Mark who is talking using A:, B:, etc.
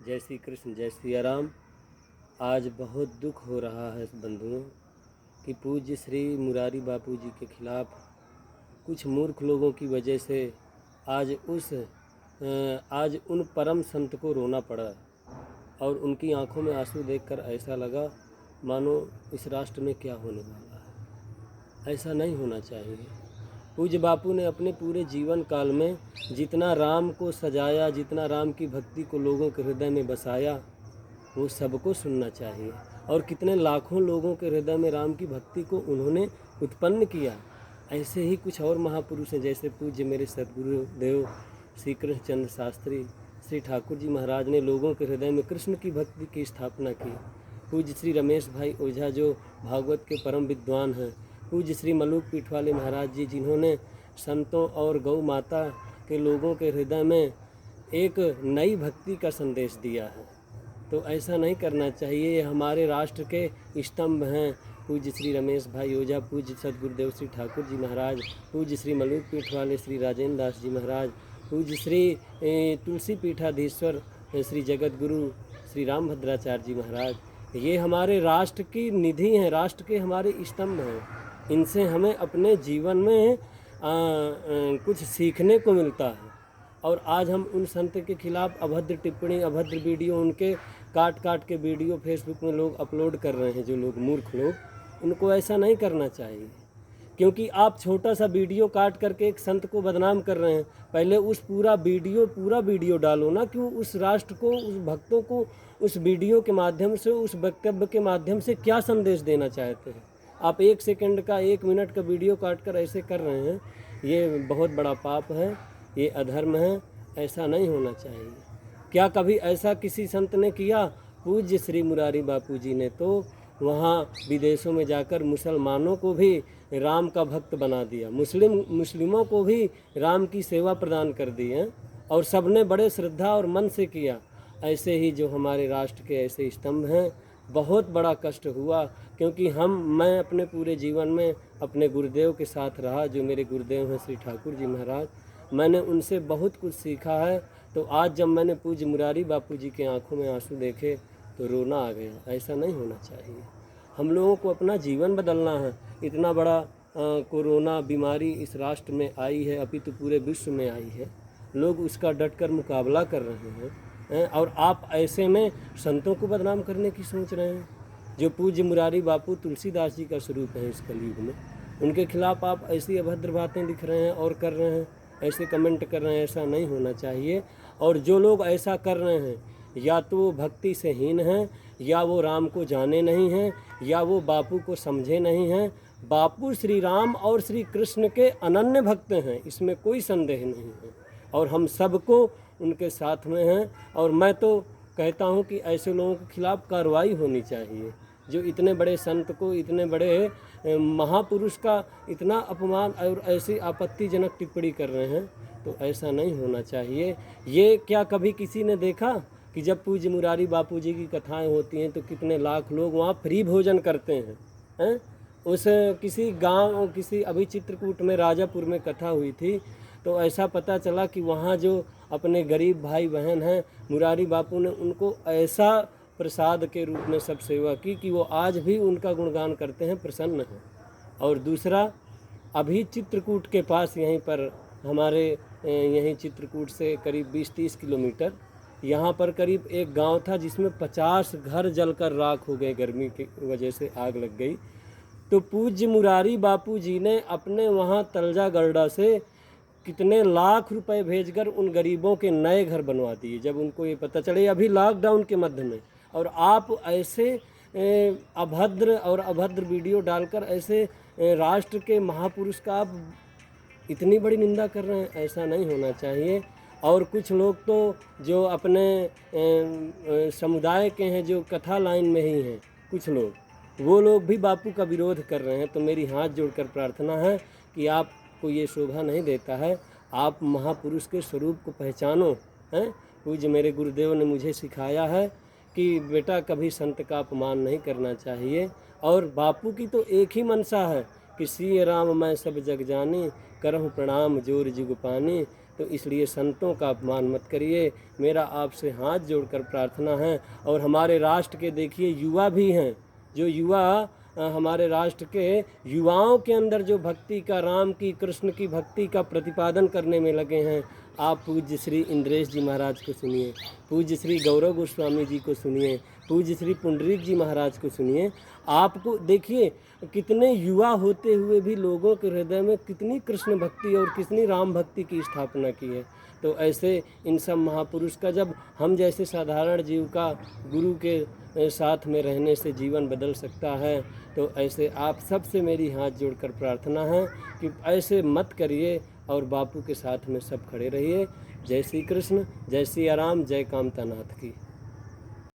A: जय श्री कृष्ण, जय सिया राम। आज बहुत दुख हो रहा है बंधुओं कि पूज्य श्री मुरारी बापू जी के खिलाफ कुछ मूर्ख लोगों की वजह से आज उन परम संत को रोना पड़ा और उनकी आंखों में आंसू देखकर ऐसा लगा मानो इस राष्ट्र में क्या होने वाला है। ऐसा नहीं होना चाहिए। पूज्य बापू ने अपने पूरे जीवन काल में जितना राम को सजाया, जितना राम की भक्ति को लोगों के हृदय में बसाया, वो सबको सुनना चाहिए। और कितने लाखों लोगों के हृदय में राम की भक्ति को उन्होंने उत्पन्न किया। ऐसे ही कुछ और महापुरुष हैं, जैसे पूज्य मेरे सदगुरुदेव श्री कृष्णचंद्र शास्त्री श्री ठाकुर जी महाराज ने लोगों के हृदय में कृष्ण की भक्ति की स्थापना की। पूज्य श्री रमेश भाई ओझा जो भागवत के परम विद्वान हैं। पूज्य श्री मलूक पीठ वाले महाराज जी जिन्होंने संतों और गौ माता के लोगों के हृदय में एक नई भक्ति का संदेश दिया है। तो ऐसा नहीं करना चाहिए। ये हमारे राष्ट्र के स्तंभ हैं। पूज्य श्री रमेश भाई ओझा, पूज्य सदगुरुदेव श्री ठाकुर जी महाराज, पूज्य श्री मलूक पीठ वाले श्री राजेंद्र दास जी महाराज, पूज्य श्री तुलसी पीठाधीश्वर श्री जगत गुरु श्री रामभद्राचार्य जी महाराज, ये हमारे राष्ट्र की निधि हैं, राष्ट्र के हमारे स्तंभ हैं। इनसे हमें अपने जीवन में कुछ सीखने को मिलता है। और आज हम उन संत के खिलाफ अभद्र टिप्पणी, अभद्र वीडियो, उनके काट काट के वीडियो फेसबुक में लोग अपलोड कर रहे हैं। जो लोग मूर्ख लोग, उनको ऐसा नहीं करना चाहिए, क्योंकि आप छोटा सा वीडियो काट करके एक संत को बदनाम कर रहे हैं। पहले उस पूरा वीडियो डालो ना कि उस राष्ट्र को, उस भक्तों को उस वीडियो के माध्यम से, उस वक्तव्य के माध्यम से क्या संदेश देना चाहते हैं। आप 1 सेकंड का, 1 मिनट का वीडियो काट कर ऐसे कर रहे हैं। ये बहुत बड़ा पाप है, ये अधर्म है, ऐसा नहीं होना चाहिए। क्या कभी ऐसा किसी संत ने किया? पूज्य श्री मुरारी बापू जी ने तो वहाँ विदेशों में जाकर मुसलमानों को भी राम का भक्त बना दिया, मुस्लिमों को भी राम की सेवा प्रदान कर दी है, और सबने बड़े श्रद्धा और मन से किया। ऐसे ही जो हमारे राष्ट्र के ऐसे स्तंभ हैं, बहुत बड़ा कष्ट हुआ, क्योंकि मैं अपने पूरे जीवन में अपने गुरुदेव के साथ रहा। जो मेरे गुरुदेव हैं श्री ठाकुर जी महाराज, मैंने उनसे बहुत कुछ सीखा है। तो आज जब मैंने पूज्य मुरारी बापू जी के आंखों में आंसू देखे तो रोना आ गया। ऐसा नहीं होना चाहिए। हम लोगों को अपना जीवन बदलना है। इतना बड़ा कोरोना बीमारी इस राष्ट्र में आई है, अभी तो पूरे विश्व में आई है। लोग उसका डटकर मुकाबला कर रहे हैं, और आप ऐसे में संतों को बदनाम करने की सोच रहे हैं। जो पूज्य मुरारी बापू तुलसीदास जी का स्वरूप है इस कलयुग में, उनके खिलाफ आप ऐसी अभद्र बातें लिख रहे हैं और कर रहे हैं, ऐसे कमेंट कर रहे हैं। ऐसा नहीं होना चाहिए। और जो लोग ऐसा कर रहे हैं, या तो वो भक्ति से हीन हैं, या वो राम को जाने नहीं हैं, या वो बापू को समझे नहीं हैं। बापू श्री राम और श्री कृष्ण के अनन्य भक्त हैं, इसमें कोई संदेह नहीं है, और हम सबको उनके साथ में हैं। और मैं तो कहता हूं कि ऐसे लोगों के खिलाफ कार्रवाई होनी चाहिए, जो इतने बड़े संत को, इतने बड़े महापुरुष का इतना अपमान और ऐसी आपत्तिजनक टिप्पणी कर रहे हैं। तो ऐसा नहीं होना चाहिए। ये क्या कभी किसी ने देखा कि जब पूज्य मुरारी बापू जी की कथाएं होती हैं तो कितने लाख लोग वहाँ फ्री भोजन करते हैं? उस किसी गांव, किसी अभी चित्रकूट में, राजापुर में कथा हुई थी, तो ऐसा पता चला कि वहाँ जो अपने गरीब भाई बहन हैं, मुरारी बापू ने उनको ऐसा प्रसाद के रूप में सब सेवा की कि वो आज भी उनका गुणगान करते हैं, प्रसन्न हैं। और दूसरा, अभी चित्रकूट के पास, यहीं पर हमारे यहीं चित्रकूट से करीब 20-30 किलोमीटर, यहाँ पर करीब एक गांव था जिसमें 50 घर जलकर राख हो गए, गर्मी की वजह से आग लग गई। तो पूज्य मुरारी बापू जी ने अपने वहाँ तलजा गरडा से कितने लाख रुपए भेजकर उन गरीबों के नए घर बनवा दिए, जब उनको ये पता चले, अभी लॉकडाउन के मध्य में। और आप ऐसे अभद्र वीडियो डालकर ऐसे राष्ट्र के महापुरुष का आप इतनी बड़ी निंदा कर रहे हैं। ऐसा नहीं होना चाहिए। और कुछ लोग तो जो अपने समुदाय के हैं, जो कथा लाइन में ही हैं, कुछ लोग, वो लोग भी बापू का विरोध कर रहे हैं। तो मेरी हाथ जोड़कर प्रार्थना है कि आपको ये शोभा नहीं देता है, आप महापुरुष के स्वरूप को पहचानो। पूज्य मेरे गुरुदेव ने मुझे सिखाया है कि बेटा कभी संत का अपमान नहीं करना चाहिए। और बापू की तो एक ही मनसा है कि सिय राम मैं सब जग जानी, करहूँ प्रणाम जोर जुग पानी, तो इसलिए संतों का अपमान मत करिए। मेरा आपसे हाथ जोड़कर प्रार्थना है। और हमारे राष्ट्र के देखिए युवा भी हैं, जो युवा हमारे राष्ट्र के युवाओं के अंदर जो भक्ति का, राम की, कृष्ण की भक्ति का प्रतिपादन करने में लगे हैं। आप पूज्य श्री इंद्रेश जी महाराज को सुनिए, पूज्य श्री गौरव गोस्वामी जी को सुनिए, पूज्य श्री पुंडरीक जी महाराज को सुनिए। आपको देखिए कितने युवा होते हुए भी लोगों के हृदय में कितनी कृष्ण भक्ति और कितनी राम भक्ति की स्थापना की है। तो ऐसे इन सब महापुरुष का, जब हम जैसे साधारण जीव का गुरु के साथ में रहने से जीवन बदल सकता है, तो ऐसे आप सबसे मेरी हाथ जोड़कर प्रार्थना है कि ऐसे मत करिए और बापू के साथ में सब खड़े रहिए। जय श्री कृष्ण, जय श्री राम, जय कामतानाथ की।